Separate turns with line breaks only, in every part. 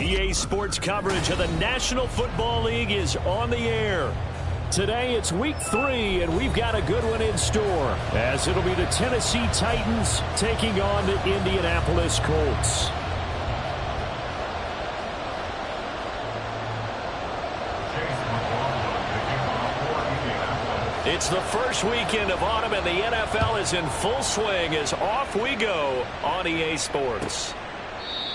EA Sports coverage of the National Football League is on the air. Today it's week 3, and we've got a good one in store, as it'll be the Tennessee Titans taking on the Indianapolis Colts. It's the first weekend of autumn, and the NFL is in full swing as off we go on EA Sports.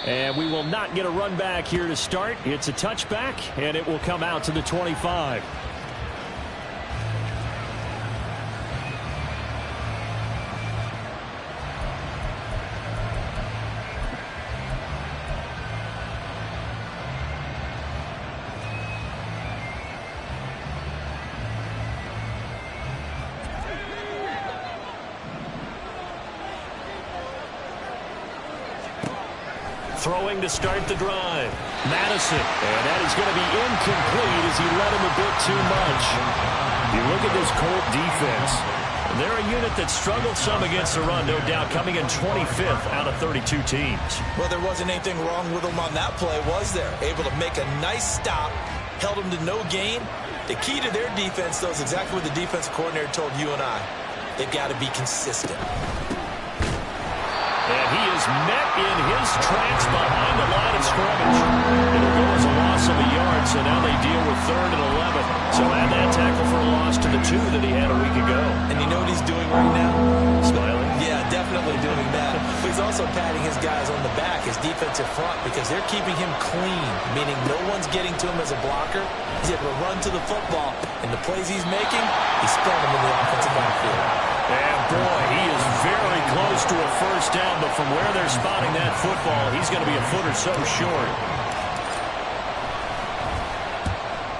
And we will not get a run back here to start. It's a touchback, and it will come out to the 25. Throwing to start the drive. Madison. And that is going to be incomplete as he led him a bit too much. You look at this Colt defense. They're a unit that struggled some against the run, no doubt, coming in 25th out of 32 teams.
Well, there wasn't anything wrong with them on that play, was there? Able to make a nice stop, held them to no gain. The key to their defense, though, is exactly what the defensive coordinator told you and I. They've got to be consistent.
And he is met in his tracks behind the line of scrimmage. It'll go as a loss of a yard, so now they deal with 3rd and 11. So add that tackle for a loss to the 2 that he had a week ago.
And you know what he's doing right now?
Smiling?
Yeah, definitely doing that. But he's also patting his guys on the back, his defensive front, because they're keeping him clean, meaning no one's getting to him as a blocker. He's able to run to the football, and the plays he's making, he's throwing them in the offensive backfield.
And boy, he is very close to a first down, but from where they're spotting that football, he's going to be a foot or so short.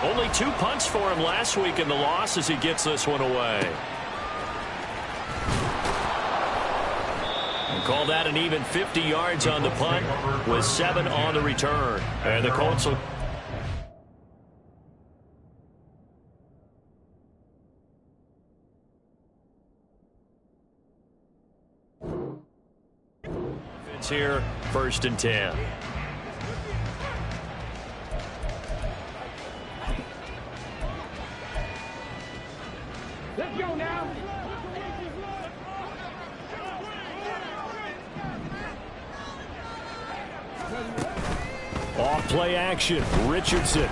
Only 2 punts for him last week in the loss as he gets this one away. And call that an even 50 yards on the punt with 7 on the return. And the Colts will... here, 1st and 10.
Let's go now.
Off play action. Richardson.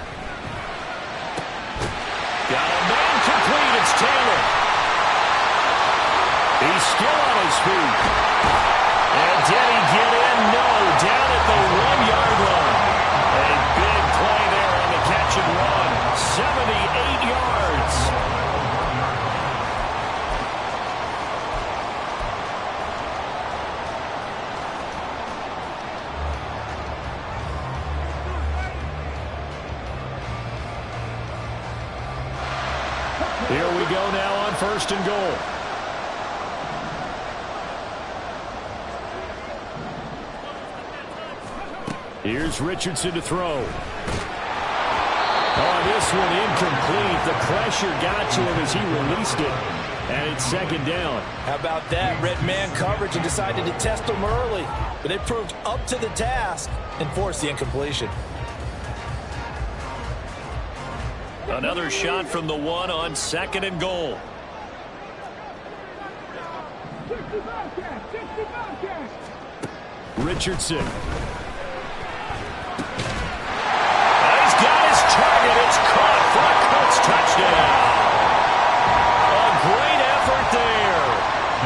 Got a man complete. It's Taylor. He's still on his feet. And did he get in? No. Down at the 1-yard line. A big play there on the catch and run. 78 yards. Here we go now on 1st and goal. Here's Richardson to throw. Oh, this one incomplete. The pressure got to him as he released it. And it's 2nd down.
How about that? Red man coverage and decided to test him early. But they proved up to the task and forced the incompletion.
Another shot from the 1 on 2nd and goal. Richardson. It's caught for a Colts touchdown. A great effort there.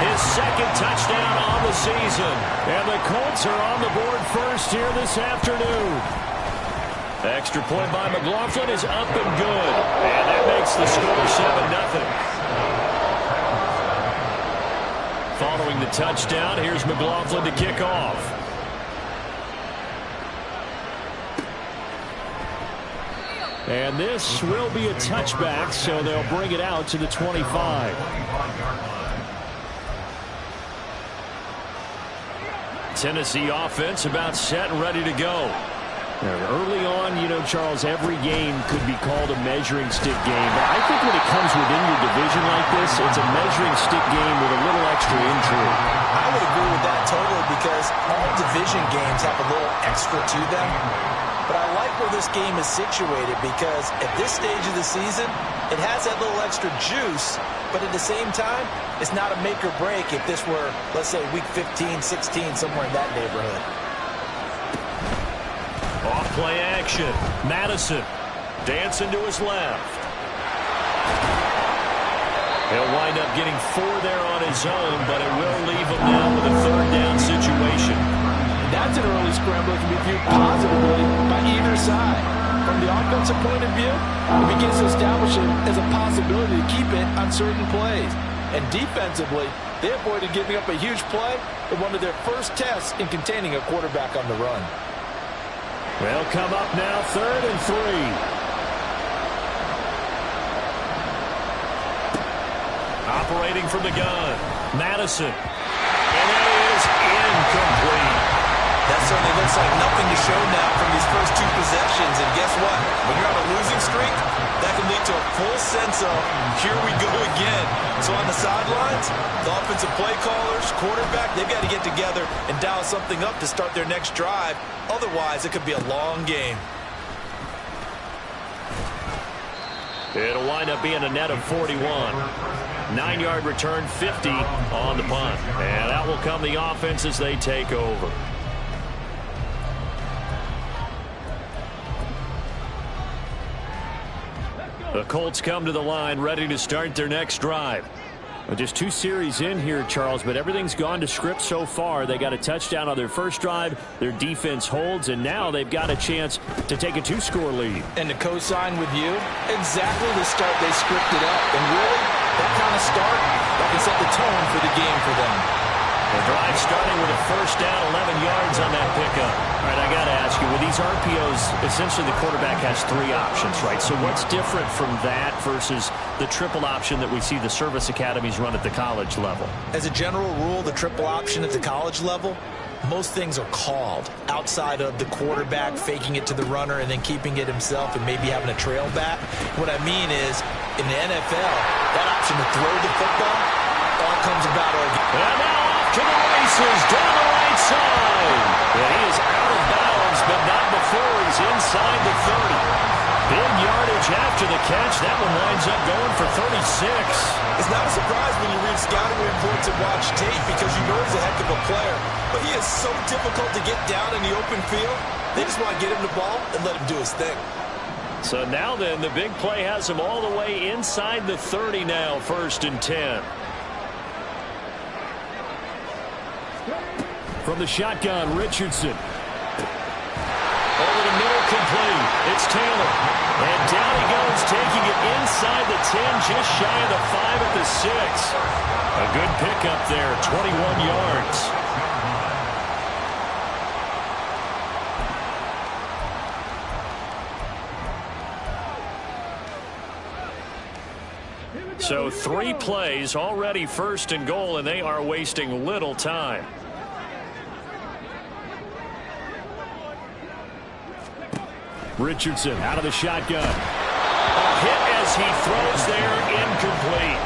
His 2nd touchdown on the season. And the Colts are on the board first here this afternoon. Extra point by McLaughlin is up and good. And that makes the score 7-0. Following the touchdown, here's McLaughlin to kick off. And this will be a touchback, so they'll bring it out to the 25. Tennessee offense about set and ready to go. Early on, you know, Charles, every game could be called a measuring stick game. But I think when it comes within your division like this, it's a measuring stick game with a little extra intrigue.
I would agree with that totally because all division games have a little extra to them. But I like where this game is situated because at this stage of the season, it has that little extra juice, but at the same time, it's not a make or break if this were, let's say, week 15, 16, somewhere in that neighborhood.
Off play action. Madison dancing to his left. He'll wind up getting 4 there on his own, but it will leave him now with a third down situation.
That's an early scramble that can be viewed positively by either side. From the offensive point of view, it begins to establish it as a possibility to keep it on certain plays. And defensively, they avoided giving up a huge play in one of their first tests in containing a quarterback on the run.
They'll come up now, 3rd and 3. Operating from the gun, Madison. And that is incomplete.
That certainly looks like nothing to show now from these first 2 possessions. And guess what? When you're on a losing streak, that can lead to a full sense of, here we go again. So on the sidelines, the offensive play callers, quarterback, they've got to get together and dial something up to start their next drive. Otherwise, it could be a long game.
It'll wind up being a net of 41. 9-yard return, 50 on the punt. And that will come the offense as they take over. The Colts come to the line ready to start their next drive. Well, just 2 series in here, Charles, but everything's gone to script so far. They got a touchdown on their first drive. Their defense holds, and now they've got a chance to take a 2-score lead.
And to co-sign with you, exactly the start they scripted up. And really, that kind of start, that can set the tone for the game for them.
The drive starting with a first down, 11 yards on that pickup. All right, I got to ask you, with these RPOs, essentially the quarterback has 3 options, right? So what's different from that versus the triple option that we see the service academies run at the college level?
As a general rule, the triple option at the college level, most things are called outside of the quarterback faking it to the runner and then keeping it himself and maybe having a trail back. What I mean is, in the NFL, that option to throw the football all comes about organically.
And now off to the races down the right side. And he is out of bounds, but not before he's inside the 30. Big yardage after the catch. That one winds up going for 36.
It's not a surprise when you read scouting reports and watch tape because you know he's a heck of a player. But he is so difficult to get down in the open field. They just want to get him the ball and let him do his thing.
So now then, the big play has him all the way inside the 30 now, 1st and 10. From the shotgun, Richardson. Over the middle, complete. It's Taylor. And down he goes, taking it inside the 10, just shy of the 5 at the 6. A good pickup there, 21 yards. So 3 plays, already 1st and goal, and they are wasting little time. Richardson out of the shotgun. A hit as he throws there, incomplete.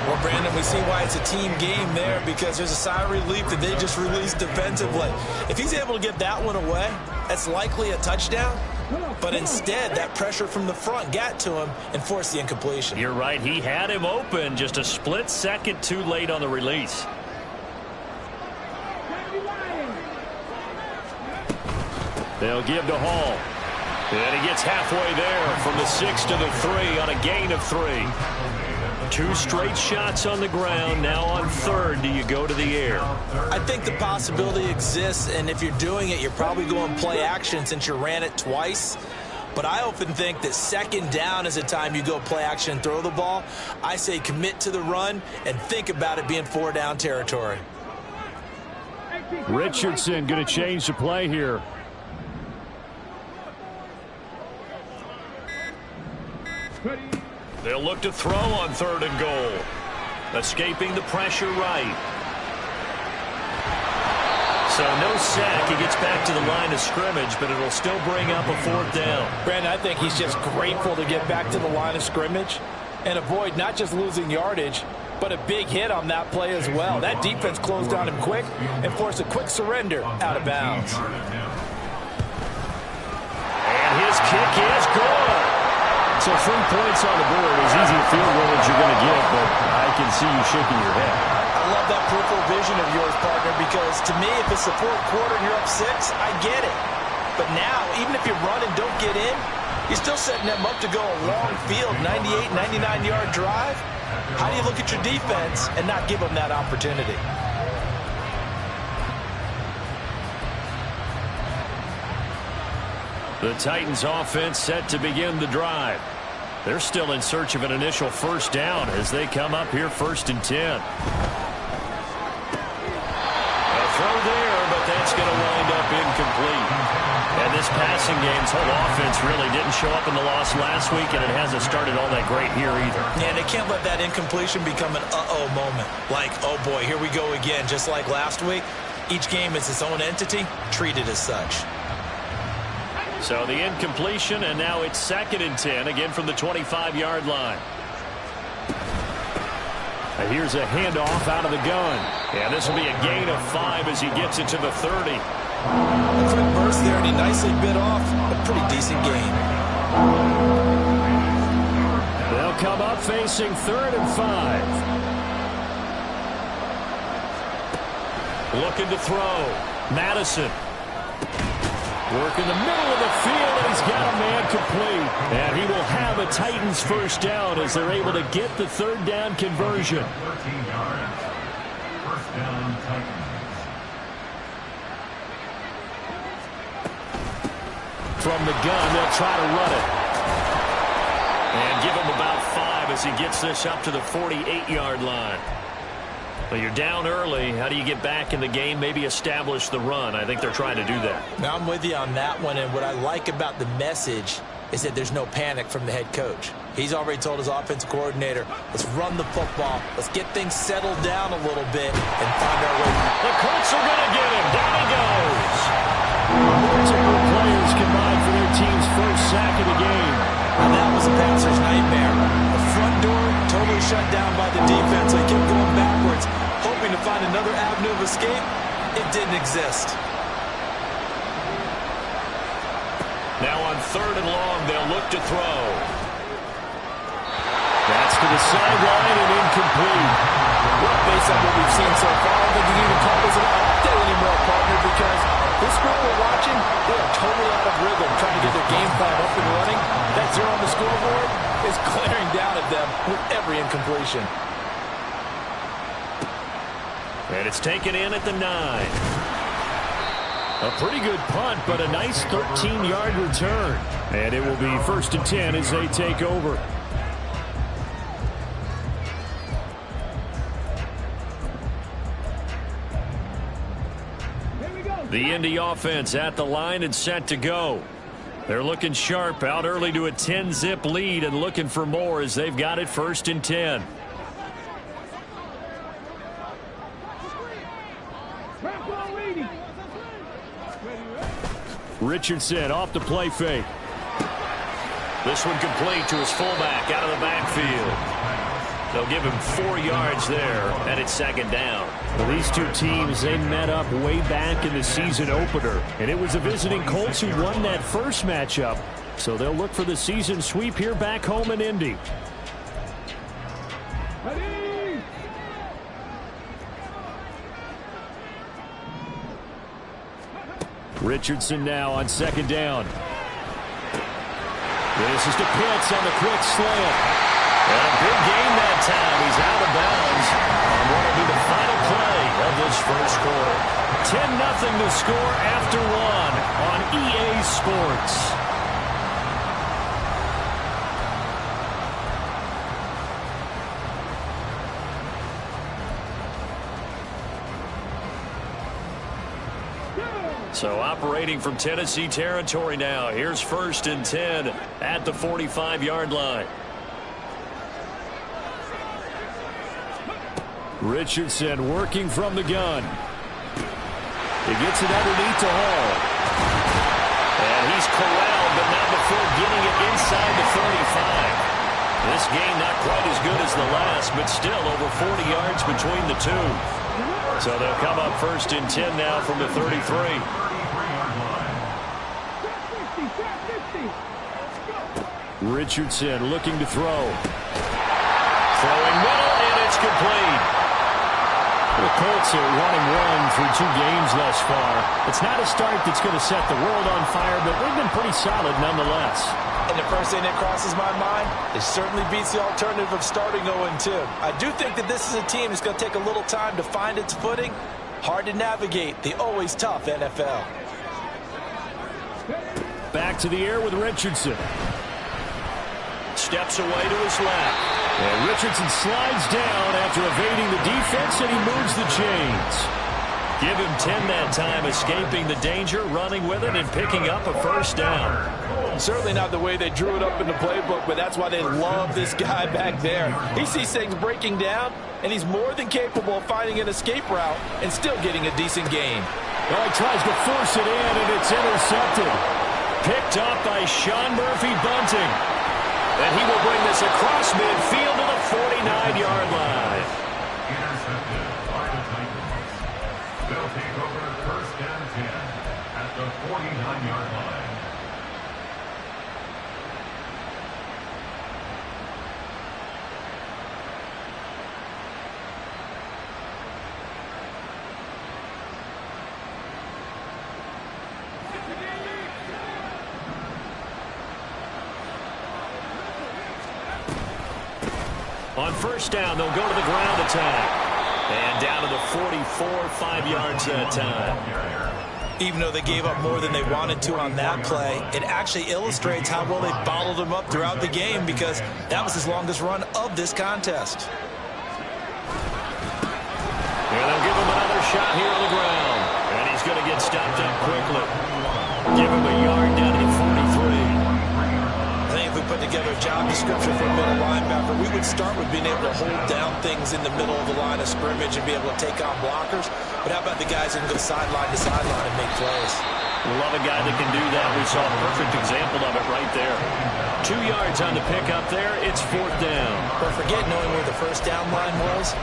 Well, Brandon, we see why it's a team game there because there's a sigh of relief that they just released defensively. If he's able to get that one away, that's likely a touchdown. But instead, that pressure from the front got to him and forced the incompletion.
You're right. He had him open, just a split second too late on the release. They'll give to Hall. And he gets halfway there from the 6 to the 3 on a gain of 3. 2 straight shots on the ground. Now on 3rd, do you go to the air?
I think the possibility exists, and if you're doing it, you're probably going play action since you ran it twice. But I often think that 2nd down is the time you go play action and throw the ball. I say commit to the run and think about it being 4-down territory.
Richardson going to change the play here. They'll look to throw on 3rd and goal. Escaping the pressure right. So no sack. He gets back to the line of scrimmage, but it'll still bring up a 4th down.
Brandon, I think he's just grateful to get back to the line of scrimmage and avoid not just losing yardage, but a big hit on that play as well. That defense closed on him quick and forced a quick surrender out of bounds.
kick is good. So 3 points on the board. As easy a field goal as you're going to get, but I can see you shaking your head.
I love that peripheral vision of yours, partner, because to me, if it's the fourth quarter and you're up 6, I get it. But now, even if you run and don't get in, you're still setting them up to go a long field, 98, 99-yard drive. How do you look at your defense and not give them that opportunity?
The Titans offense set to begin the drive. They're still in search of an initial first down as they come up here 1st and 10. A throw there, but that's going to wind up incomplete. And this passing game's whole offense really didn't show up in the loss last week, and it hasn't started all that great here either.
Yeah, they can't let that incompletion become an uh-oh moment. Like, oh boy, here we go again, just like last week. Each game is its own entity, treated as such.
So the incompletion, and now it's 2nd and 10, again from the 25-yard line. Here's a handoff out of the gun. And this will be a gain of 5 as he gets it to the 30.
A quick burst there, and he nicely bit off a pretty decent gain.
They'll come up facing 3rd and 5. Looking to throw. Madison. Work in the middle of the field, and he's got a man complete. And he will have a Titans first down as they're able to get the 3rd down conversion.
13 yards. First down, Titans.
From the gun, they'll try to run it. And give him about 5 as he gets this up to the 48-yard line. Well, you're down early. How do you get back in the game? Maybe establish the run. I think they're trying to do that.
Now, I'm with you on that one, and what I like about the message is that there's no panic from the head coach. He's already told his offensive coordinator, let's run the football, let's get things settled down a little bit, and find our way.
The Colts are going to get him. Down he goes. Multiple players combined for their team's first sack of the game.
And that was a passer's nightmare. The front door totally shut down by the defense. They kept going backwards, hoping to find another avenue of escape. It didn't exist.
Now on 3rd and long, they'll look to throw. That's to the sideline and incomplete.
Well, based on what we've seen so far, I don't think you can even call this an update anymore, partner, because this group we're watching, they are totally out of rhythm, trying to get their game plan up and running. That 0 on the scoreboard is glaring down at them with every incompletion.
And it's taken in at the 9. A pretty good punt, but a nice 13-yard return. And it will be 1st and 10 as they take over. The Indy offense at the line and set to go. They're looking sharp, out early to a 10-zip lead and looking for more as they've got it 1st and 10. Richardson off the play fake. This one complete to his fullback out of the backfield. They'll give him 4 yards there, and it's 2nd down. Well, these two teams, they met up way back in the season opener, and it was the visiting Colts who won that first matchup. So they'll look for the season sweep here back home in Indy. Richardson now on 2nd down. This is to Pitts on the quick slant. And a big gain that time. He's out of bounds. And what will be the final play of this first quarter. 10-0 to score after 1 on EA Sports. So operating from Tennessee territory now. Here's 1st and 10 at the 45-yard line. Richardson working from the gun. He gets it underneath to Hall. And he's corralled, but not before getting it inside the 35. This game not quite as good as the last, but still over 40 yards between the two. So they'll come up 1st and 10 now from the 33. Richardson looking to throw. Throwing middle, and it's complete. The Colts are 1-1 through 2 games thus far. It's not a start that's going to set the world on fire, but they've been pretty solid nonetheless.
And the first thing that crosses my mind, it certainly beats the alternative of starting 0-2. I do think that this is a team that's going to take a little time to find its footing. Hard to navigate the always tough NFL.
Back to the air with Richardson. Steps away to his left. And Richardson slides down after evading the defense, and he moves the chains. Give him 10 that time, escaping the danger, running with it, and picking up a first down.
Certainly not the way they drew it up in the playbook, but that's why they love this guy back there. He sees things breaking down, and he's more than capable of finding an escape route and still getting a decent gain.
Oh, he tries to force it in, and it's intercepted. Picked up by Sean Murphy-Bunting. And he will bring this across midfield to the 49-yard line.
Intercepted by the Titans. They'll take over first and 10 at the 49-yard line.
On first down, they'll go to the ground attack. And down to the 44, 5 yards that time.
Even though they gave up more than they wanted to on that play, it actually illustrates how well they bottled him up throughout the game, because that was his longest run of this contest.
And they'll give him another shot here on the ground. And he's going to get stopped up quickly. Give him a yard down to the 43.
I think if we put together a job description for a middle linebacker, we would start with being able to hold down things in the middle of the line of scrimmage and be able to take on blockers. But how about the guys who can go sideline to sideline and make plays?
Love a guy that can do that. We saw a perfect example of it right there. 2 yards on the pickup there. It's fourth down.
But forget knowing where the first down line was.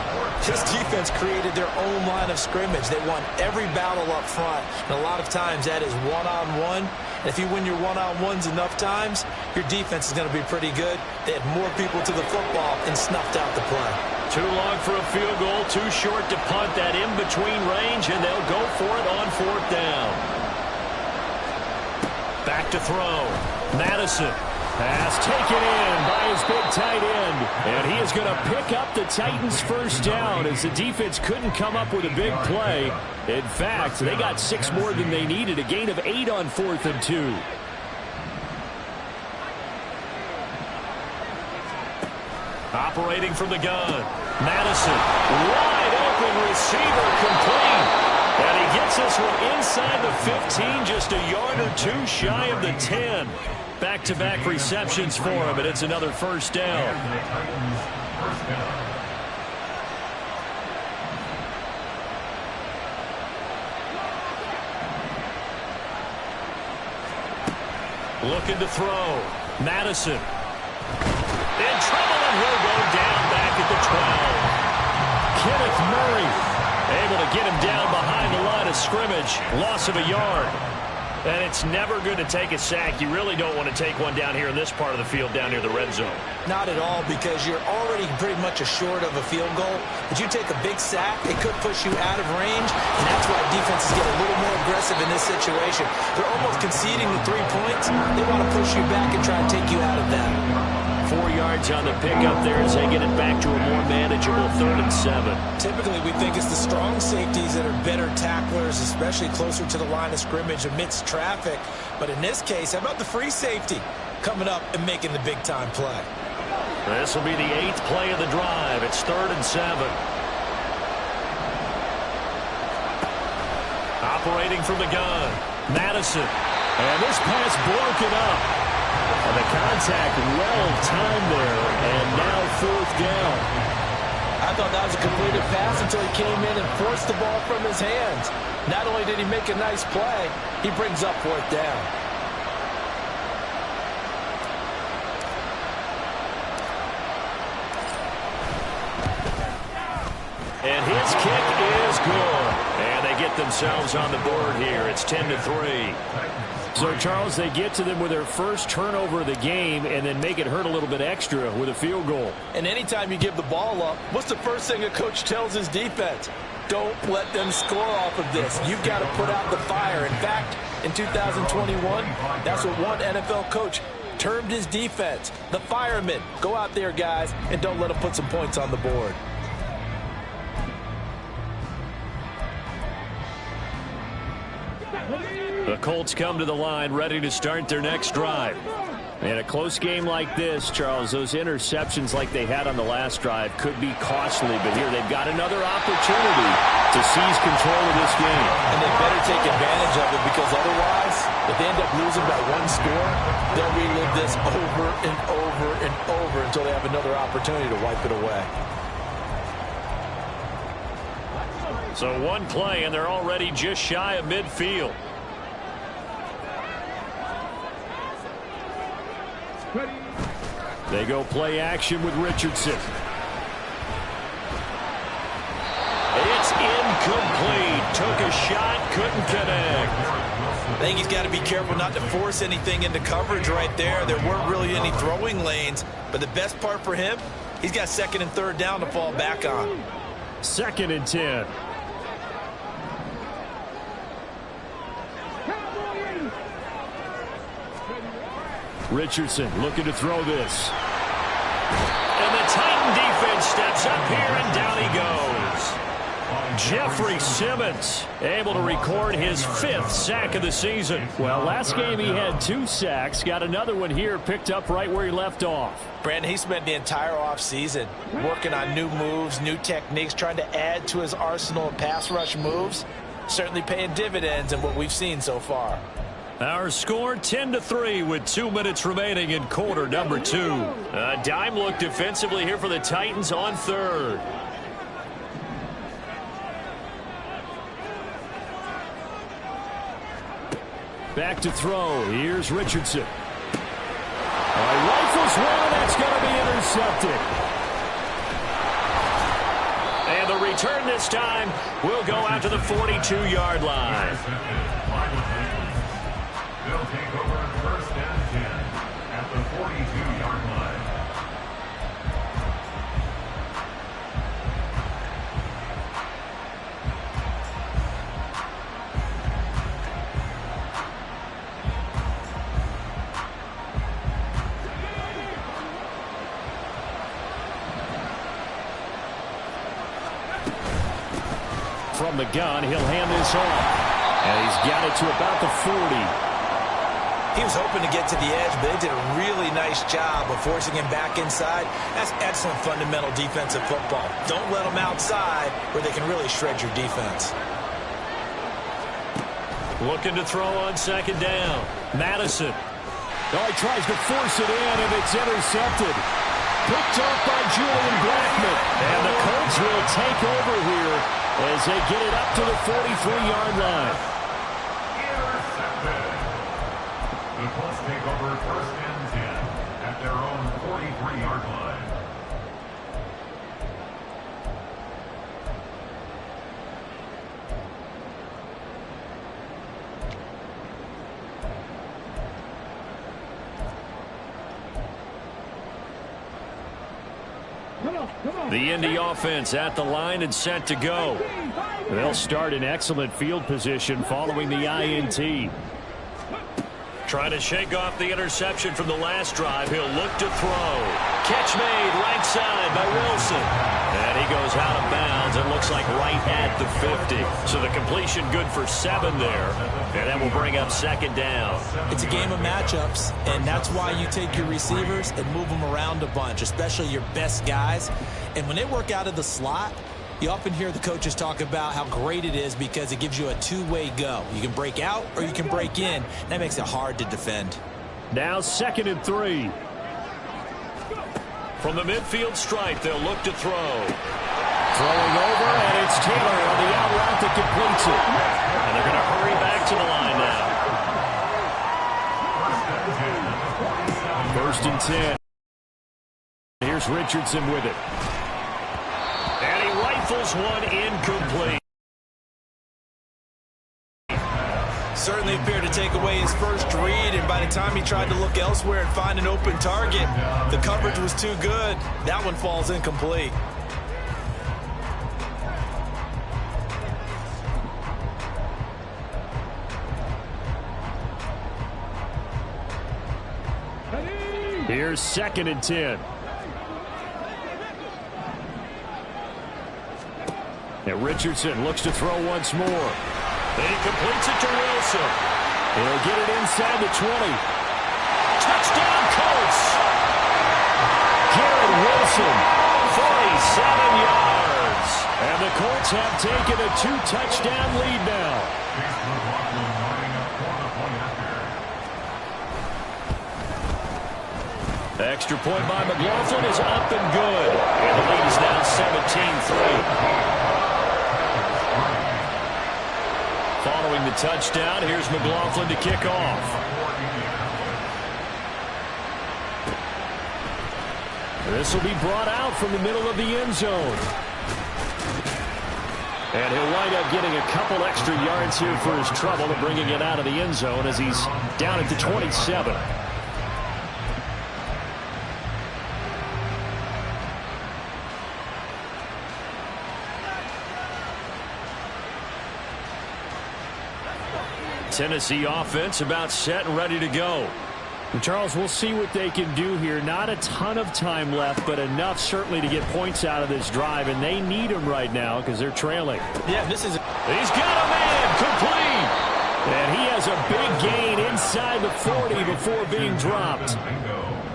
This defense created their own line of scrimmage. They won every battle up front. And a lot of times that is one-on-one. And if you win your one-on-ones enough times, your defense is going to be pretty good. They had more people to the football and snuffed out the play.
Too long for a field goal, too short to punt. That in-between range, and they'll go for it on fourth down. Back to throw. Madison. Pass taken in by his big tight end. And he is going to pick up the Titans' first down as the defense couldn't come up with a big play. In fact, they got 6 more than they needed. A gain of 8 on 4th and 2. Operating from the gun. Madison. Wide open receiver complete. And he gets this one inside the 15, just a yard or 2 shy of the 10. Back-to-back receptions for him, and it's another first down. Looking to throw. Madison. In trouble, and he'll go down back at the 12. Kenneth Murray able to get him down behind the line of scrimmage. Loss of a yard. And it's never good to take a sack. You really don't want to take one down here in this part of the field, down near the red zone.
Not at all, because you're already pretty much assured of a field goal. But you take a big sack, it could push you out of range, and that's why defenses get a little more aggressive in this situation. They're almost conceding the 3 points. They want to push you back and try to take you out of that.
4 yards on the pickup there as they get it back to a more manageable 3rd and 7.
Typically, we think it's the strong safeties that are better tacklers, especially closer to the line of scrimmage amidst traffic. But in this case, how about the free safety coming up and making the big-time play?
This will be the 8th play of the drive. It's 3rd and 7. Operating from the gun. Madison. And this pass broken up. And the contact well-timed there, and now 4th down.
I thought that was a completed pass until he came in and forced the ball from his hands. Not only did he make a nice play, he brings up 4th down.
And his kick is good. And they get themselves on the board here. It's 10-3. So, Charles, they get to them with their first turnover of the game and then make it hurt a little bit extra with a field goal.
And anytime you give the ball up, what's the first thing a coach tells his defense? Don't let them score off of this. You've got to put out the fire. In fact, in 2021, that's what one NFL coach termed his defense. The firemen. Go out there, guys, and don't let them put some points on the board.
The Colts come to the line ready to start their next drive. In a close game like this, Charles, those interceptions like they had on the last drive could be costly. But here they've got another opportunity to seize control of this game.
And they better take advantage of it because otherwise, if they end up losing by one score, they'll relive this over and over and over until they have another opportunity to wipe it away.
So one play, and they're already just shy of midfield. They go play action with Richardson. It's incomplete. Took a shot, couldn't connect.
I think he's got to be careful not to force anything into coverage right there. There weren't really any throwing lanes, but the best part for him, he's got second and third down to fall back on.
2nd and 10. Richardson looking to throw this. And the Titan defense steps up here, and down he goes. Jeffrey Simmons able to record his 5th sack of the season. Well, last game he had 2 sacks. Got another one here picked up right where he left off.
Brandon, he spent the entire offseason working on new moves, new techniques, trying to add to his arsenal of pass rush moves. Certainly paying dividends in what we've seen so far.
Our score 10-3 with 2 minutes remaining in quarter number 2. A dime look defensively here for the Titans on 3rd. Back to throw. Here's Richardson. Rifles one. That's going to be intercepted. And the return this time will go out to the 42-yard line.
They'll take over 1st and 10 at the 42-yard line.
From the gun, he'll hand this off. And he's got it to about the 40.
He was hoping to get to the edge, but they did a really nice job of forcing him back inside. That's excellent fundamental defensive football. Don't let them outside where they can really shred your defense.
Looking to throw on 2nd down. Madison. Oh, he tries to force it in, and it's intercepted. Picked off by Julian Blackmon. And the Colts will take over here as they get it up to the 43-yard line.
The Colts take over 1st and 10 at their own 43-yard line.
The Indy offense at the line and set to go. They'll start in excellent field position following the INT. Trying to shake off the interception from the last drive. He'll look to throw. Catch made right side by Wilson. And he goes out of bounds. It looks like right at the 50. So the completion good for 7 there. And that will bring up 2nd down.
It's a game of matchups, and that's why you take your receivers and move them around a bunch, especially your best guys. And when they work out of the slot, you often hear the coaches talk about how great it is because it gives you a two-way go. You can break out or you can break in. That makes it hard to defend.
Now 2nd and 3. From the midfield stripe, they'll look to throw. Throwing over, and it's Taylor on the out route that completes it. And they're going to hurry back to the line now. 1st and 10. Here's Richardson with it. And he rifles one incomplete.
certainly appeared to take away his first read, and by the time he tried to look elsewhere and find an open target, the coverage was too good. That one falls incomplete.
Here's 2nd and 10. And Richardson looks to throw once more. And he completes it to Wilson. He'll get it inside the 20. Touchdown, Colts! Garrett Wilson, 47 yards. And the Colts have taken a 2-touchdown lead now. Extra point by McLaughlin is up and good. And the lead is now 17-3. Following the touchdown, here's McLaughlin to kick off. This will be brought out from the middle of the end zone. And he'll wind up getting a couple extra yards here for his trouble and bringing it out of the end zone as he's down at the 27. Tennessee offense about set and ready to go. And Charles, we'll see what they can do here. Not a ton of time left, but enough certainly to get points out of this drive, and they need them right now because they're trailing.
Yeah, this is...
He's got a man complete. And he has a big gain inside the 40 before being dropped.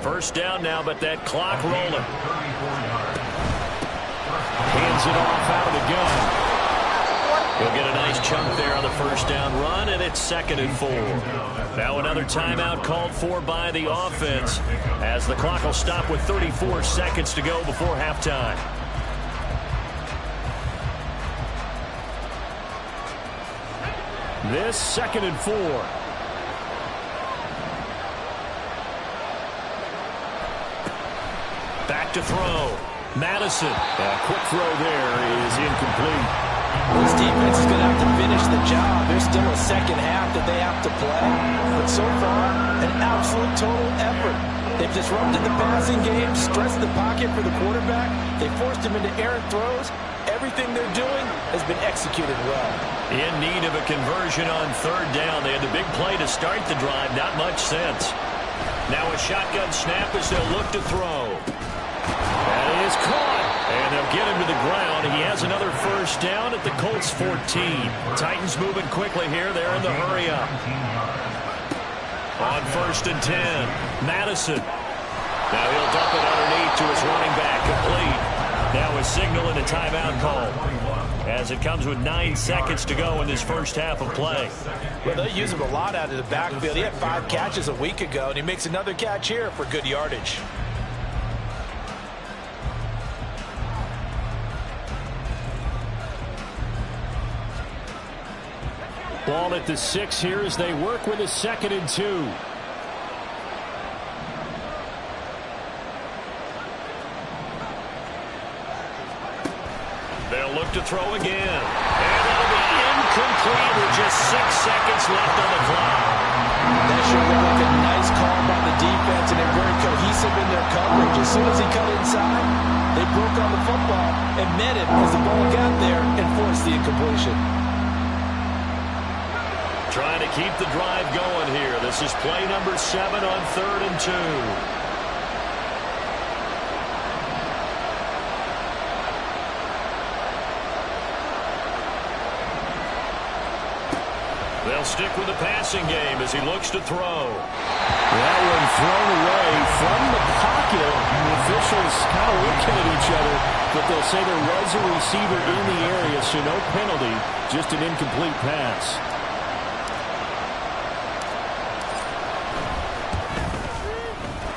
First down now, but that clock rolling. Hands it off out of the gun. He'll get a nice chunk there on the first down run, and it's 2nd and 4. Now another timeout called for by the offense as the clock will stop with 34 seconds to go before halftime. This 2nd and 4. Back to throw. Madison. A quick throw there is incomplete.
This defense is going to have to finish the job. There's still a second half that they have to play. But so far, an absolute total effort. They've disrupted the passing game, stressed the pocket for the quarterback. They forced him into errant throws. Everything they're doing has been executed well.
In need of a conversion on 3rd down. They had the big play to start the drive. Not much sense. Now a shotgun snap as they'll look to throw. That is caught. And they'll get him to the ground. He has another first down at the Colts 14. Titans moving quickly here. They're in the hurry up. On 1st and 10, Madison. Now he'll dump it underneath to his running back. Complete. Now a signal and a timeout call as it comes with 9 seconds to go in this first half of play.
Well, they use him a lot out of the backfield. He had 5 catches a week ago, and he makes another catch here for good yardage.
Ball at the 6 here as they work with a 2nd and 2. They'll look to throw again. And that'll be incomplete with just 6 seconds left on the clock.
That sure looked like a nice call by the defense, and they're very cohesive in their coverage. As soon as he cut inside, they broke on the football and met it as the ball got there and forced the incompletion.
Trying to keep the drive going here. This is play number 7 on 3rd and 2. They'll stick with the passing game as he looks to throw. That one thrown away from the pocket. The officials kind of looking at each other, but they'll say there was a receiver in the area, so no penalty, just an incomplete pass.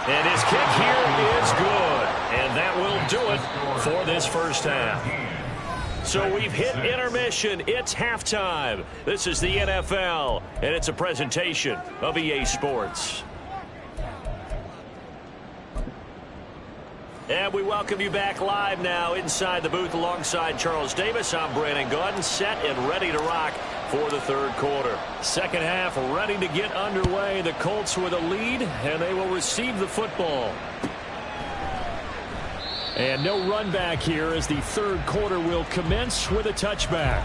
And his kick here is good. And that will do it for this first half. So we've hit intermission. It's halftime. This is the NFL, and it's a presentation of EA Sports. And we welcome you back live now inside the booth alongside Charles Davis. I'm Brandon Gaudin, set and ready to rock for the third quarter. Second half ready to get underway. The Colts with a lead, and they will receive the football. And no run back here as the third quarter will commence with a touchback.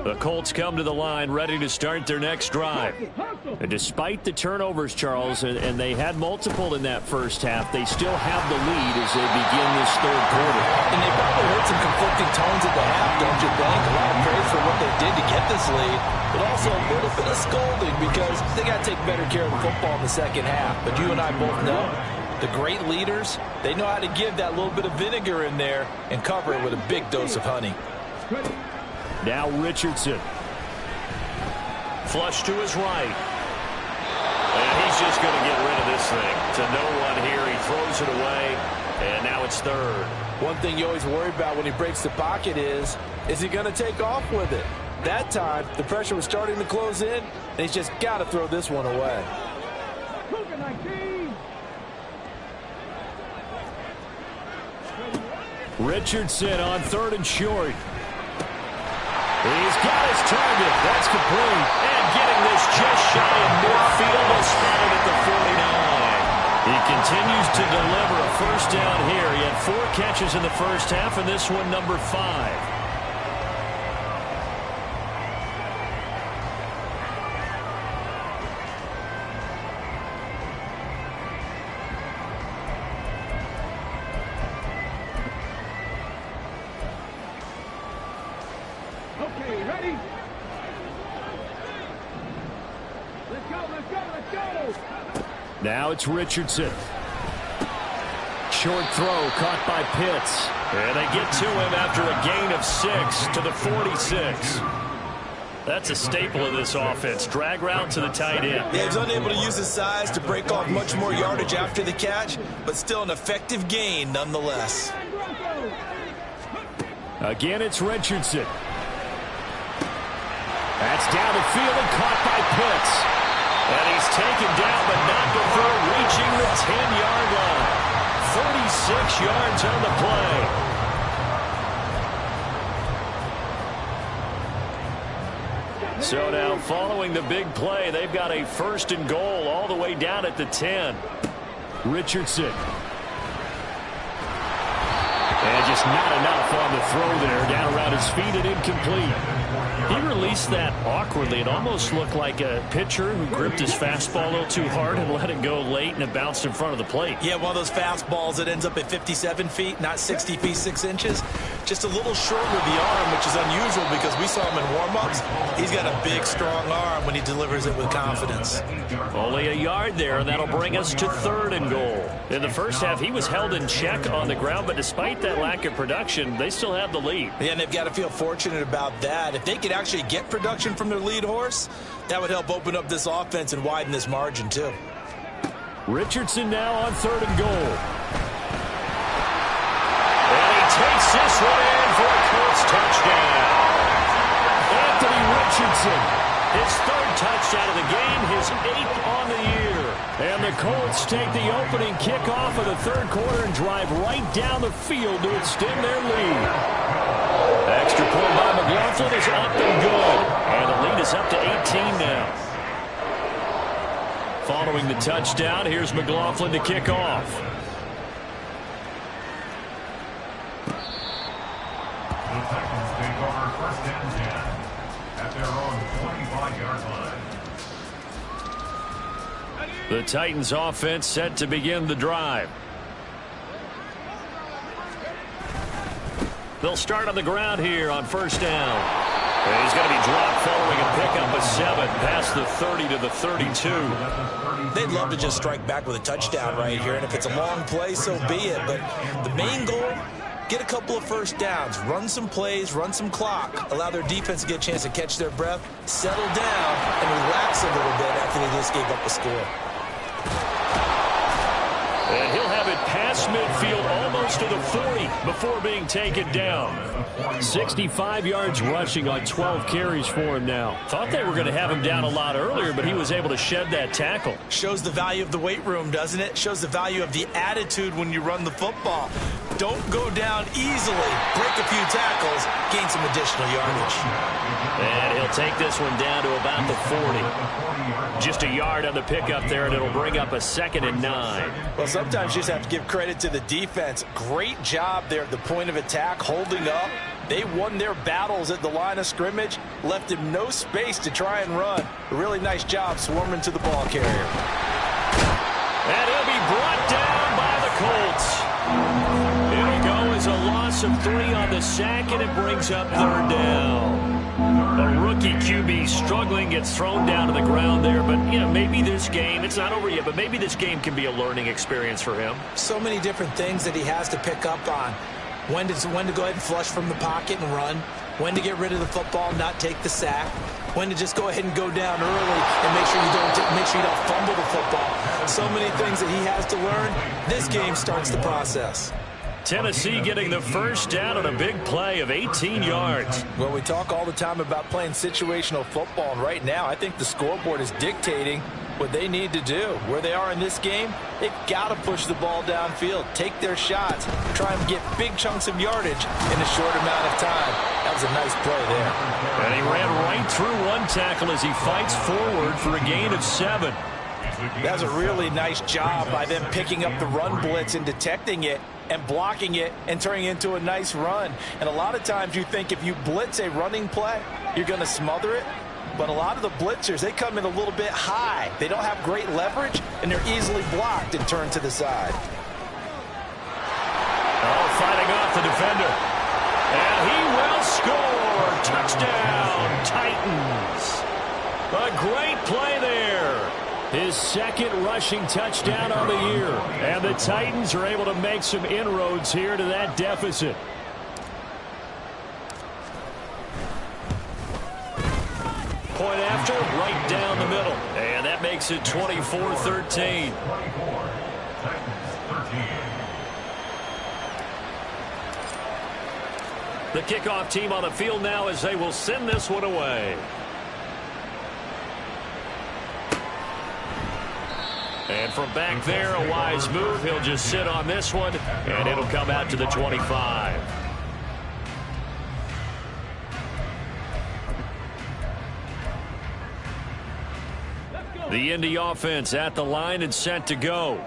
The Colts come to the line ready to start their next drive. And despite the turnovers, Charles, and they had multiple in that first half, they still have the lead as they begin this third quarter.
And they probably heard some conflicting tones at the half, don't you think? A lot of praise for what they did to get this lead, but also a little bit of scolding because they got to take better care of the football in the second half. But you and I both know the great leaders, they know how to give that little bit of vinegar in there and cover it with a big dose of honey.
Now Richardson. Flush to his right. And he's just going to get rid of this thing. To no one here. He throws it away. And now it's third.
One thing you always worry about when he breaks the pocket is he going to take off with it? That time, the pressure was starting to close in, and he's just got to throw this one away.
Richardson on third and short. He's got his target. That's complete. And getting this just shy of midfield. He'll spot it at the 49. He continues to deliver a first down here. He had 4 catches in the first half, and this one number 5. Now it's Richardson. Short throw caught by Pitts. And they get to him after a gain of 6 to the 46. That's a staple of this offense. Drag route to the tight end.
Yeah, he's unable to use his size to break off much more yardage after the catch, but still an effective gain nonetheless.
Again, it's Richardson. That's down the field and caught by Pitts. And he's taken down, but not before reaching the 10-yard line. 36 yards on the play. So now, following the big play, they've got a first and goal all the way down at the 10. Richardson. And just not enough on the throw there. Down around his feet and incomplete. He released that awkwardly. It almost looked like a pitcher who gripped his fastball a little too hard and let it go late, and it bounced in front of the plate.
Yeah, one of those fastballs that ends up at 57 feet, not 60 feet, 6 inches. Just a little short with the arm, which is unusual because we saw him in warm-ups. He's got a big, strong arm when he delivers it with confidence.
Only a yard there, and that'll bring us to third and goal. In the first half, he was held in check on the ground, but despite that lack of production, they still have the lead.
Yeah, and they've got to feel fortunate about that. If they could actually get production from their lead horse, that would help open up this offense and widen this margin too.
Richardson now on third and goal. And he takes this one in for a Colts touchdown. Anthony Richardson, his third touchdown of the game, his 8th on the year. And the Colts take the opening kickoff of the third quarter and drive right down the field to extend their lead. Extra point by McLaughlin is up and good. And the lead is up to 18 now. Following the touchdown, here's McLaughlin to kick off.
The Titans take over first and 10 at their own 25-yard line.
The Titans offense set to begin the drive. They'll start on the ground here on first down. And he's going to be dropped following a pickup of 7 past the 30 to the 32.
They'd love to just strike back with a touchdown right here, and if it's a long play, so be it. But the main goal, get a couple of first downs, run some plays, run some clock, allow their defense to get a chance to catch their breath, settle down, and relax a little bit after they just gave up a score.
And he'll have it past midfield, almost gets to the 40 before being taken down. 65 yards rushing on 12 carries for him now. Thought they were going to have him down a lot earlier, but he was able to shed that tackle.
Shows the value of the weight room, doesn't it? Shows the value of the attitude when you run the football. Don't go down easily. Break a few tackles, gain some additional yardage.
And he'll take this one down to about the 40. Just a yard on the pickup there, and it'll bring up a 2nd and 9.
Well, sometimes you just have to give credit to the defense. Great job there at the point of attack, holding up. They won their battles at the line of scrimmage, left him no space to try and run. A really nice job swarming to the ball carrier.
And he'll be brought down by the Colts. It'll go as a loss of 3 on the sack, and it brings up 3rd down. The rookie QB struggling, gets thrown down to the ground there, but maybe this game, it's not over yet, but maybe this game can be a learning experience for him.
So many different things that he has to pick up on. When to go ahead and flush from the pocket and run, when to get rid of the football and not take the sack, when to just go ahead and go down early and make sure you don't fumble the football. So many things that he has to learn. This game starts the process.
Tennessee getting the first down on a big play of 18 yards.
Well, we talk all the time about playing situational football, and right now I think the scoreboard is dictating what they need to do. Where they are in this game, they've got to push the ball downfield, take their shots, try and get big chunks of yardage in a short amount of time. That was a nice play there.
And he ran right through one tackle as he fights forward for a gain of 7.
That's a really nice job by them picking up the run blitz and detecting it and blocking it and turning it into a nice run. And a lot of times you think if you blitz a running play, you're going to smother it. But a lot of the blitzers, they come in a little bit high. They don't have great leverage, and they're easily blocked and turned to the side.
Oh, fighting off the defender. And he will score. Touchdown, Titans. A great play there. His 2nd rushing touchdown on the year. And the Titans are able to make some inroads here to that deficit. Point after, right down the middle. And that makes it 24-13. The kickoff team on the field now as they will send this one away. And from back there, a wise move. He'll just sit on this one, and it'll come out to the 25. The Indy offense at the line and set to go.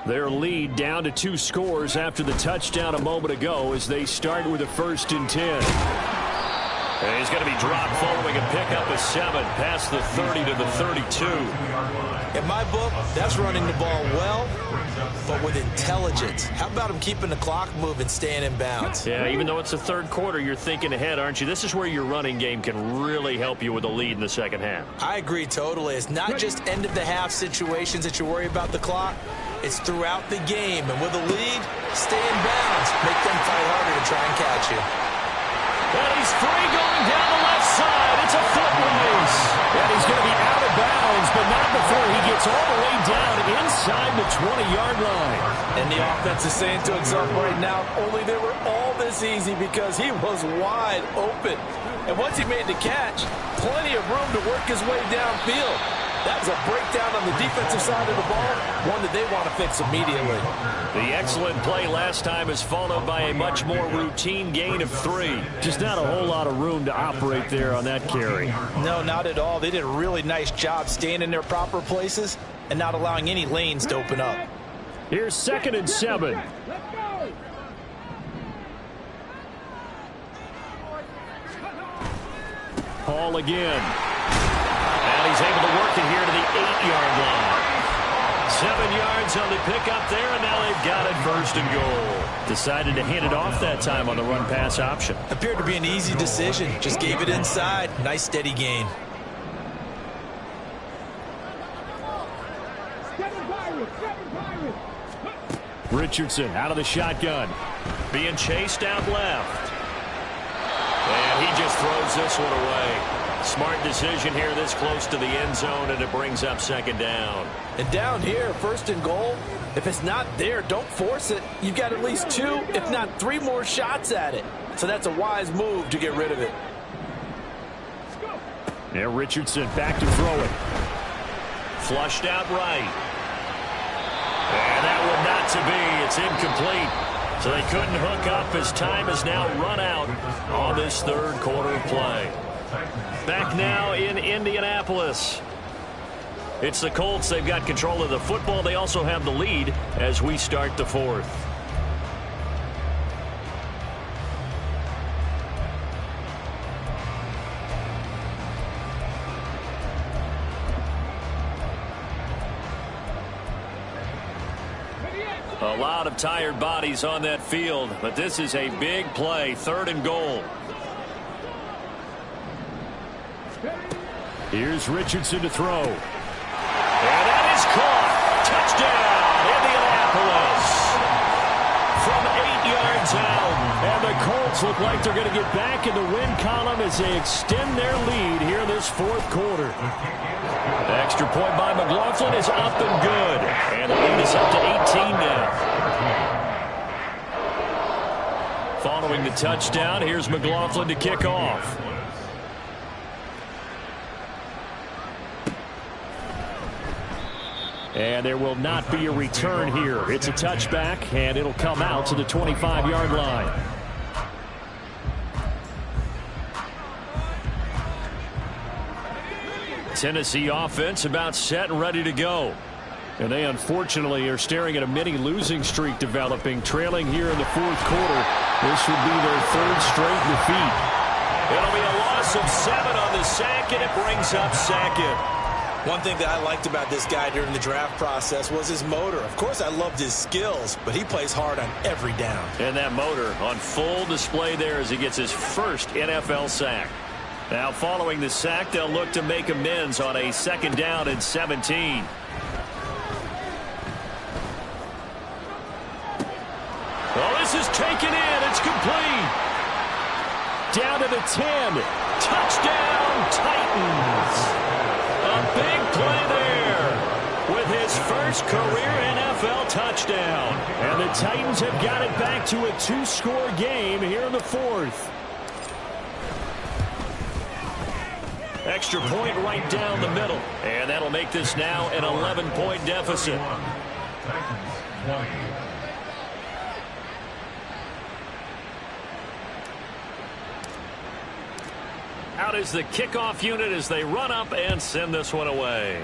Their lead down to 2 scores after the touchdown a moment ago as they start with a 1st and 10. And he's going to be dropped following a pickup of 7 past the 30 to the 32.
In my book, that's running the ball well, but with intelligence. How about him keeping the clock moving, staying in bounds?
Yeah, even though it's the 3rd quarter, you're thinking ahead, aren't you? This is where your running game can really help you with a lead in the 2nd half.
I agree totally. It's not just end-of-the-half situations that you worry about the clock. It's throughout the game. And with a lead, stay in bounds. Make them fight harder to try and catch you.
And he's free going down the left side. It's a foot race. And he's going to be out of bounds, but not before he gets all the way down inside the 20-yard line.
And the offense is saying to itself right now, only they were all this easy because he was wide open. And once he made the catch, plenty of room to work his way downfield. That was a breakdown on the defensive side of the ball, one that they want to fix immediately.
The excellent play last time is followed by a much more routine gain of 3. Just not a whole lot of room to operate there on that carry.
No, not at all. They did a really nice job staying in their proper places and not allowing any lanes to open up.
Here's 2nd and 7. Hall again. And he's able to work it here to the 8-yard line. 7 yards on the pickup there, and now they've got it 1st and goal. Decided to hand it off that time on the run-pass option.
Appeared to be an easy decision. Just gave it inside. Nice steady gain.
Richardson out of the shotgun. Being chased out left. And he just throws this one away. Smart decision here this close to the end zone, and it brings up second down.
And down here, first and goal, if it's not there, don't force it. You've got at least 2, if not 3 more shots at it. So that's a wise move to get rid of it.
Now Richardson back to throw it. Flushed out right. And that one not to be. It's incomplete. So they couldn't hook up as time is now run out on this third quarter of play. Back now in Indianapolis. It's the Colts. They've got control of the football. They also have the lead as we start the fourth. A lot of tired bodies on that field, but this is a big play, third and goal. Here's Richardson to throw. And that is caught. Touchdown, Indianapolis. From 8 yards out. And the Colts look like they're going to get back in the win column as they extend their lead here in this fourth quarter. The extra point by McLaughlin is up and good. And the lead is up to 18 now. Following the touchdown, here's McLaughlin to kick off. And there will not be a return here. It's a touchback, and it'll come out to the 25-yard line. Tennessee offense about set and ready to go. And they unfortunately are staring at a mini losing streak developing, trailing here in the fourth quarter. This would be their third straight defeat. It'll be a loss of 7 on the sack, and it brings up second.
One thing that I liked about this guy during the draft process was his motor. Of course, I loved his skills, but he plays hard on every down.
And that motor on full display there as he gets his first NFL sack. Now, following the sack, they'll look to make amends on a second down and 17. Oh, this is taken in. It's complete. Down to the 10. Touchdown, Titans. A big play there with his first career NFL touchdown. And the Titans have got it back to a 2-score game here in the fourth. Extra point right down the middle. And that'll make this now an 11-point deficit. Out is the kickoff unit as they run up and send this one away.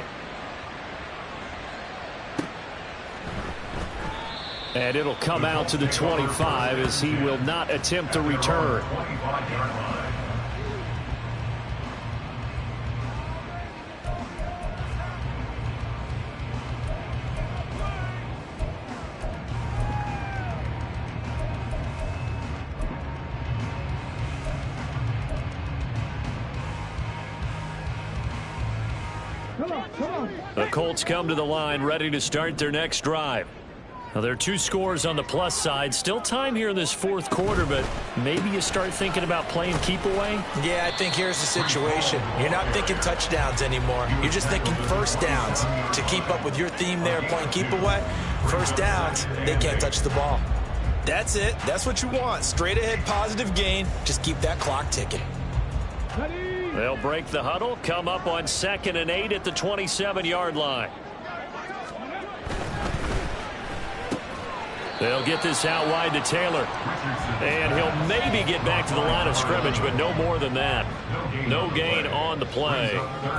And it'll come out to the 25 as he will not attempt to return. The Colts come to the line ready to start their next drive. Now, there are 2 scores on the plus side. Still time here in this fourth quarter, but maybe you start thinking about playing keep away?
Yeah, I think here's the situation. You're not thinking touchdowns anymore. You're just thinking first downs. To keep up with your theme there, playing keep away, first downs, they can't touch the ball. That's it. That's what you want. Straight ahead positive gain. Just keep that clock ticking.
They'll break the huddle, come up on 2nd and 8 at the 27-yard line. They'll get this out wide to Taylor. And he'll maybe get back to the line of scrimmage, but no more than that. No gain on the play.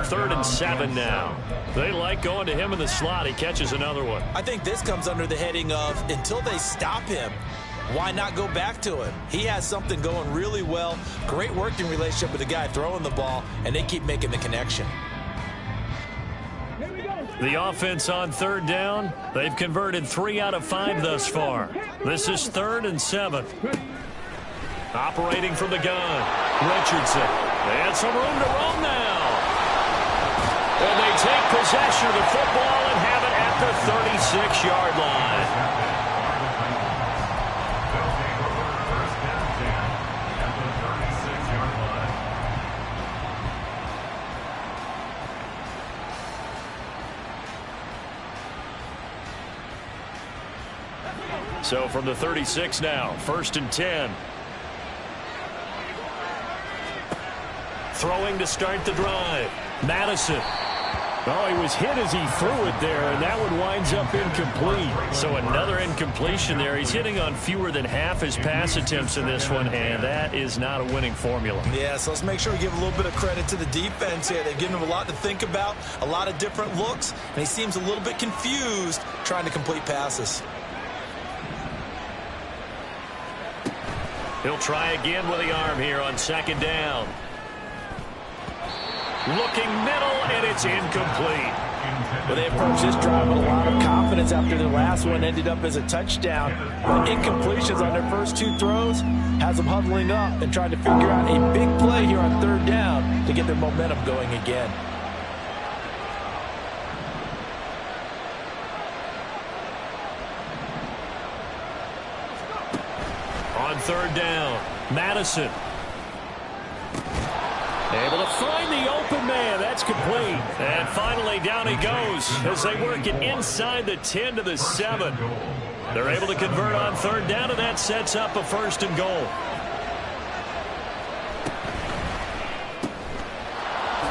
3rd and 7 now. They like going to him in the slot. He catches another one.
I think this comes under the heading of until they stop him, why not go back to him? He has something going really well. Great working relationship with the guy throwing the ball, and they keep making the connection.
The offense on 3rd down, they've converted 3 out of 5 thus far. This is 3rd and 7. Operating from the gun, Richardson. And some room to roam now. And they take possession of the football and have it at the 36-yard line. So from the 36 now, 1st and 10. Throwing to start the drive. Madison. Oh, he was hit as he threw it there, and that one winds up incomplete. So another incompletion there. He's hitting on fewer than half his pass attempts in this one, and that is not a winning formula.
Yeah, so let's make sure we give a little bit of credit to the defense here. They've given him a lot to think about, a lot of different looks, and he seems a little bit confused trying to complete passes.
He'll try again with the arm here on 2nd down. Looking middle, and it's incomplete.
Well, they approached this drive with a lot of confidence after their last one ended up as a touchdown. But incompletions on their first 2 throws has them huddling up and trying to figure out a big play here on 3rd down to get their momentum going again.
On 3rd down, Madison. Able to find the open man. That's complete. And finally, down he goes as they work it inside the 10 to the 7. They're able to convert on 3rd down, and that sets up a 1st and goal.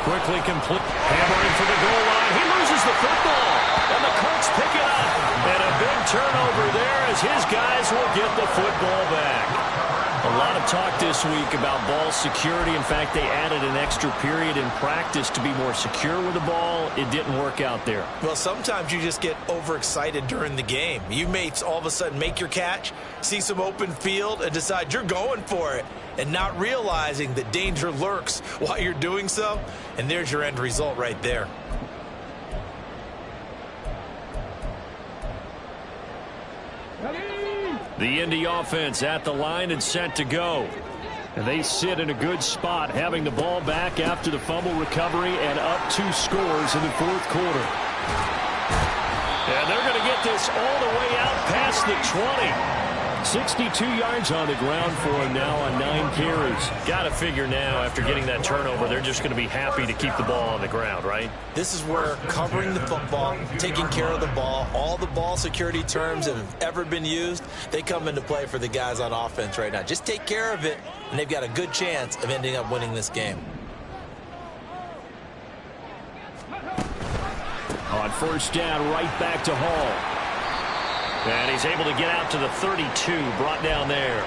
Quickly complete. Hammering for the goal line. He loses the football. And the Colts pick it up. And a big turnover there as his guys will get the football back. A lot of talk this week about ball security. In fact, they added an extra period in practice to be more secure with the ball. It didn't work out there.
Well, sometimes you just get overexcited during the game. You may all of a sudden make your catch, see some open field, and decide you're going for it, and not realizing that danger lurks while you're doing so. And there's your end result right there.
The Indy offense at the line and set to go. And they sit in a good spot, having the ball back after the fumble recovery and up 2 scores in the 4th quarter. And they're going to get this all the way out past the 20. 62 yards on the ground for him now on 9 carries. Got to figure now, after getting that turnover, they're just going to be happy to keep the ball on the ground, right?
This is where covering the football, taking care of the ball, all the ball security terms that have ever been used, they come into play for the guys on offense right now. Just take care of it, and they've got a good chance of ending up winning this game.
On 1st down, right back to Hall. And he's able to get out to the 32, brought down there.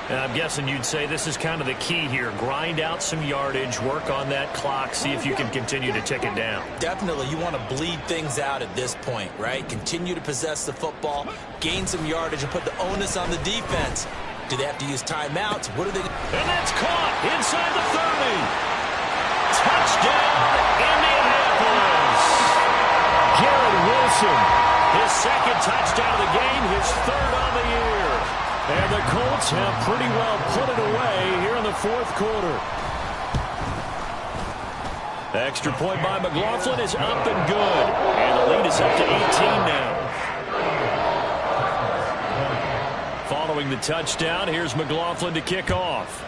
And I'm guessing you'd say this is kind of the key here. Grind out some yardage, work on that clock, see if you can continue to tick it down.
Definitely, you want to bleed things out at this point, right? Continue to possess the football, gain some yardage, and put the onus on the defense. Do they have to use timeouts? What are they?
And that's caught inside the 30. Touchdown, Indianapolis. Garrett Wilson. His 2nd touchdown of the game, his 3rd on the year. And the Colts have pretty well put it away here in the 4th quarter. The extra point by McLaughlin is up and good. And the lead is up to 18 now. Following the touchdown, here's McLaughlin to kick off.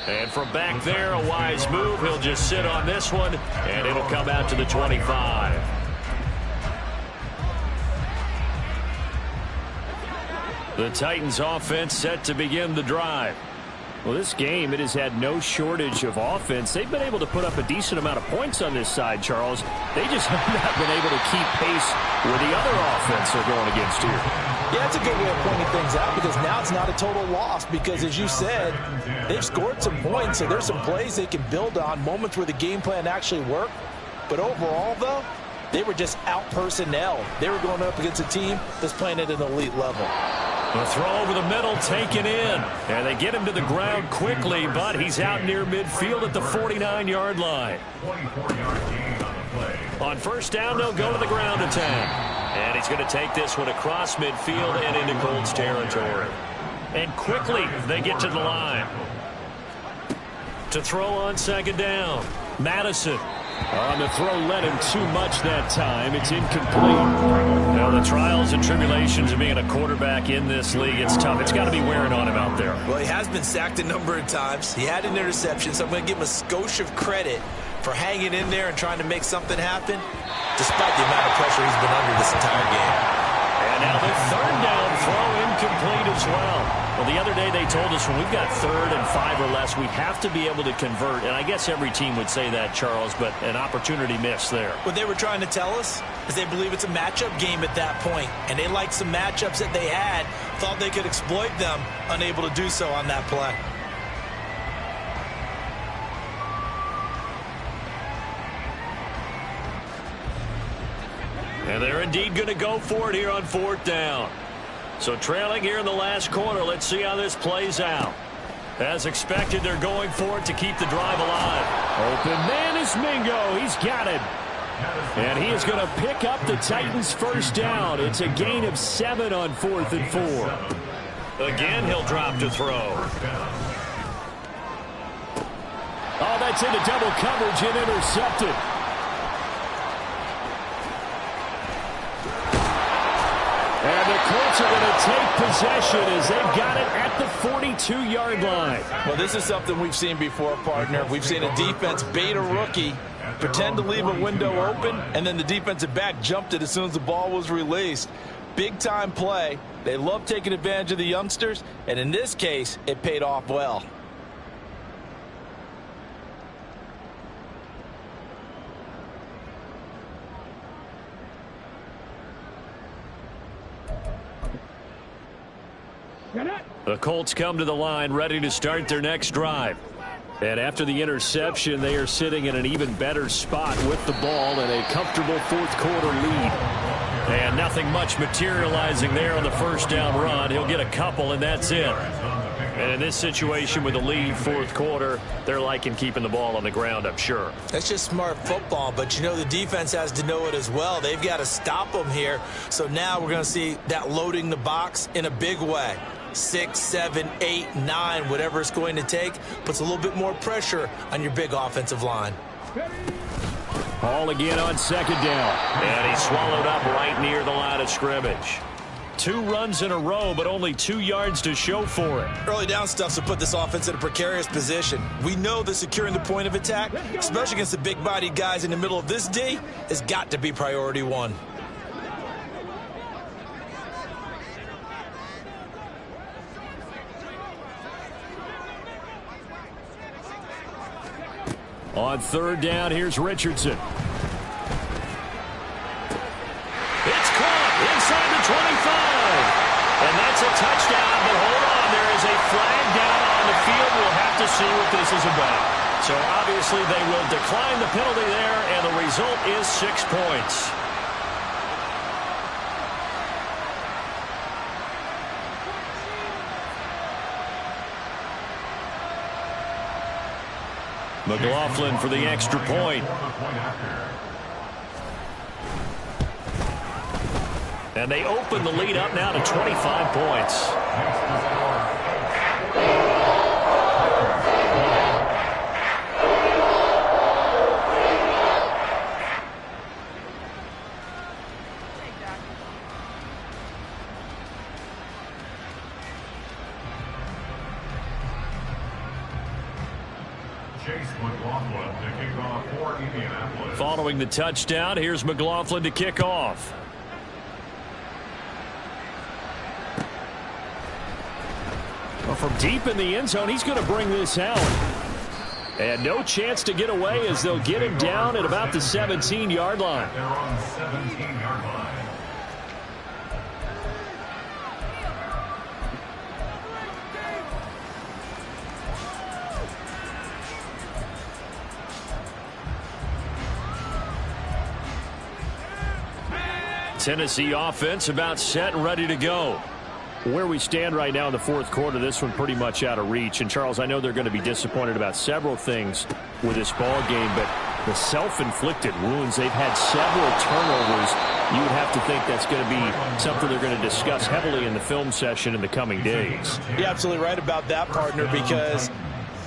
And from back there, a wise move. He'll just sit on this one, and it'll come out to the 25. The Titans offense set to begin the drive. Well, this game, it has had no shortage of offense. They've been able to put up a decent amount of points on this side, Charles. They just have not been able to keep pace with the other offense they're going against here.
Yeah, it's a good way of pointing things out because now it's not a total loss because, as you said, they've scored some points, so there's some plays they can build on, moments where the game plan actually worked. But overall, though, they were just out-personnel. They were going up against a team that's playing at an elite level.
The throw over the middle taken in. And they get him to the ground quickly, but he's out near midfield at the 49-yard line.
24-yard gain on the play.
On 1st down, they'll go to the ground attack. And he's going to take this one across midfield and into Colts territory. And quickly, they get to the line. To throw on 2nd down, Madison. On the throw, led him too much that time. It's incomplete. Now, the trials and tribulations of being a quarterback in this league, it's tough. It's got to be wearing on him out there.
Well, he has been sacked a number of times. He had an interception, so I'm going to give him a skosh of credit for hanging in there and trying to make something happen, despite the amount of pressure he's been under this entire game.
And now the third down throw incomplete as well. Well, the other day they told us when we've got 3rd and 5 or less, we have to be able to convert. And I guess every team would say that, Charles, but an opportunity missed there.
What they were trying to tell us is they believe it's a matchup game at that point. And they liked some matchups that they had, thought they could exploit them, unable to do so on that play.
And they're indeed going to go for it here on 4th down. So trailing here in the last quarter, let's see how this plays out. As expected, they're going for it to keep the drive alive. Open man is Mingo. He's got it. And he is going to pick up the Titans' first down. It's a gain of 7 on 4th and 4. Again, he'll drop to throw. Oh, that's into double coverage and intercepted. And the Colts are going to take possession as they've got it at the 42-yard line.
Well, this is something we've seen before, partner. We've seen a defense bait a rookie, pretend to leave a window open, and then the defensive back jumped it as soon as the ball was released. Big-time play. They love taking advantage of the youngsters, and in this case, it paid off well.
The Colts come to the line ready to start their next drive. And after the interception, they are sitting in an even better spot with the ball and a comfortable 4th quarter lead. And nothing much materializing there on the first down run. He'll get a couple, and that's it. And in this situation with the lead 4th quarter, they're liking keeping the ball on the ground, I'm sure.
That's just smart football, but you know the defense has to know it as well. They've got to stop them here. So now we're going to see that loading the box in a big way. 6, 7, 8, 9, whatever it's going to take, puts a little bit more pressure on your big offensive line.
Ball again on 2nd down. And he's swallowed up right near the line of scrimmage. 2 runs in a row, but only 2 yards to show for it.
Early down stuff to put this offense in a precarious position. We know that securing the point of attack, especially against the big-bodied guys in the middle of this D, has got to be priority 1.
On 3rd down, here's Richardson. It's caught inside the 25. And that's a touchdown, but hold on. There is a flag down on the field. We'll have to see what this is about. So obviously they will decline the penalty there, and the result is 6 points. McLaughlin for the extra point. And they open the lead up now to 25 points. Following the touchdown, here's McLaughlin to kick off. Well, from deep in the end zone, he's going to bring this out. And no chance to get away as they'll get him down at about the 17-yard line.
They're on the 17-yard line.
Tennessee offense about set and ready to go. Where we stand right now in the 4th quarter, this one pretty much out of reach. And, Charles, I know they're going to be disappointed about several things with this ball game, but the self-inflicted wounds, they've had several turnovers. You would have to think that's going to be something they're going to discuss heavily in the film session in the coming days.
You're absolutely right about that, partner, because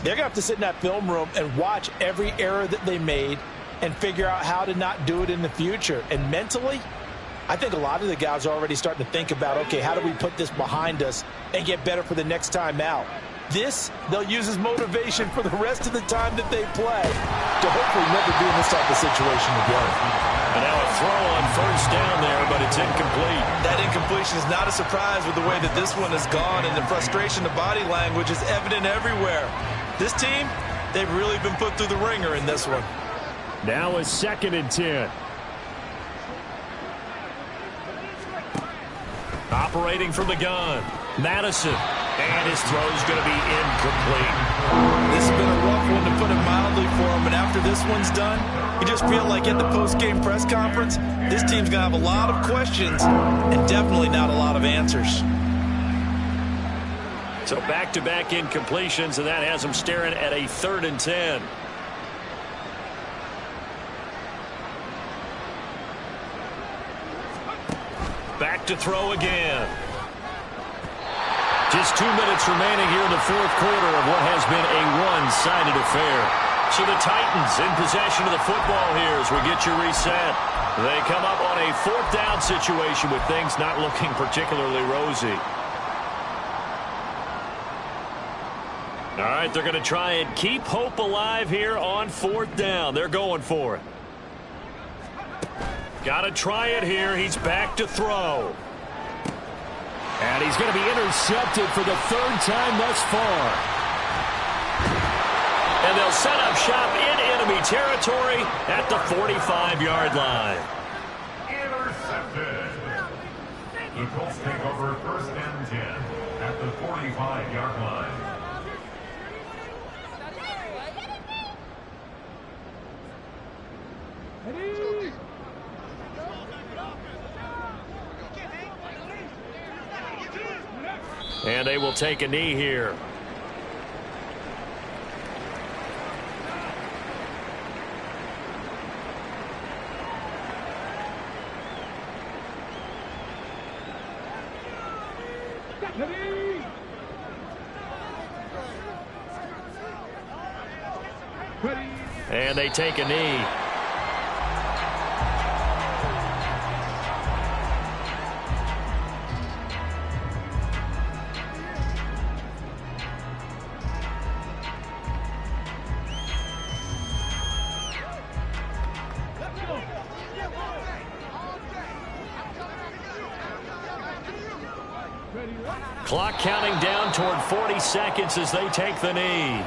they're going to have to sit in that film room and watch every error that they made and figure out how to not do it in the future. And mentally, I think a lot of the guys are already starting to think about, okay, how do we put this behind us and get better for the next time out? This, they'll use as motivation for the rest of the time that they play to hopefully never be in this type of situation again.
And now a throw on first down there, but it's incomplete.
That incompletion is not a surprise with the way that this one has gone, and the frustration, the body language is evident everywhere. This team, they've really been put through the ringer in this one.
Now a 2nd and 10. Operating from the gun, Madison. And his throw's going to be incomplete.
This has been a rough one, to put it mildly, for him. But after this one's done, you just feel like at the post-game press conference, this team's going to have a lot of questions and definitely not a lot of answers.
So back-to-back incompletions, and that has them staring at a 3rd and 10. Back to throw again. Just 2 minutes remaining here in the 4th quarter of what has been a one-sided affair. So the Titans in possession of the football here as we get you reset. They come up on a 4th down situation with things not looking particularly rosy. All right, they're going to try and keep hope alive here on 4th down. They're going for it. Got to try it here. He's back to throw. And he's going to be intercepted for the 3rd time thus far. And they'll set up shop in enemy territory at the 45-yard line.
Intercepted. The Colts take over 1st and 10 at the 45-yard line.
And they will take a knee here. And they take a knee. Clock counting down toward 40 seconds as they take the knee.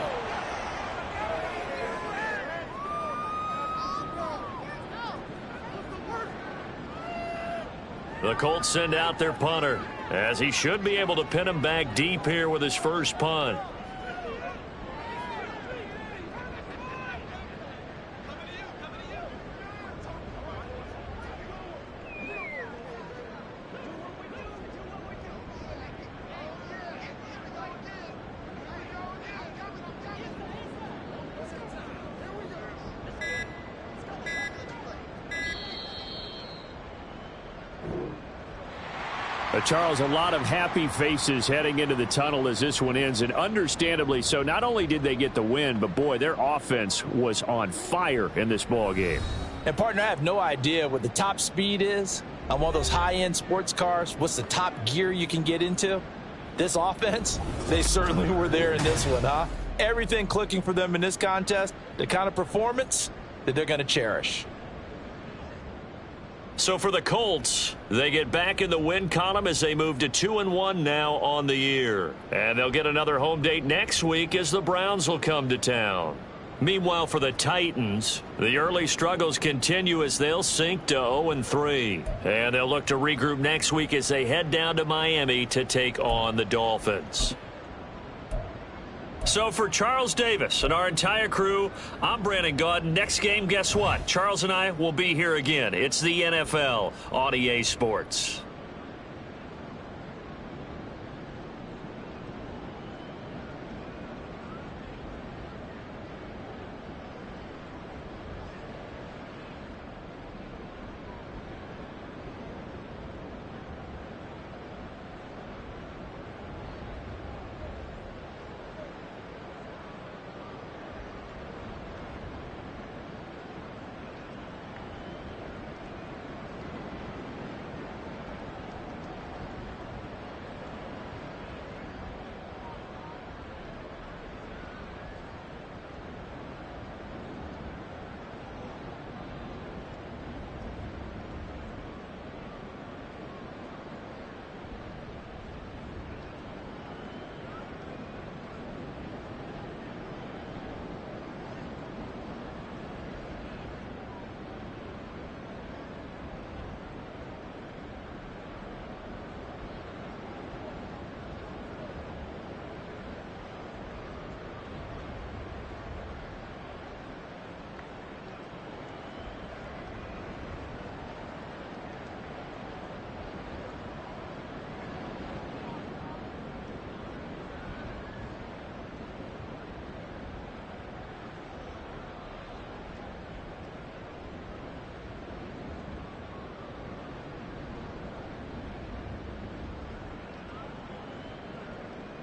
The Colts send out their punter, as he should be able to pin him back deep here with his first punt. Charles, a lot of happy faces heading into the tunnel as this one ends, and understandably so. Not only did they get the win, but boy, their offense was on fire in this ball game.
And partner, I have no idea what the top speed is on one of those high-end sports cars. What's the top gear you can get into? This offense, they certainly were there in this one, huh? Everything clicking for them in this contest, the kind of performance that they're going to cherish.
So for the Colts, they get back in the win column as they move to 2-1 now on the year. And they'll get another home date next week as the Browns will come to town. Meanwhile, for the Titans, the early struggles continue as they'll sink to 0-3. And they'll look to regroup next week as they head down to Miami to take on the Dolphins. So for Charles Davis and our entire crew, I'm Brandon Gaudin. Next game, guess what? Charles and I will be here again. It's the NFL on EA Sports.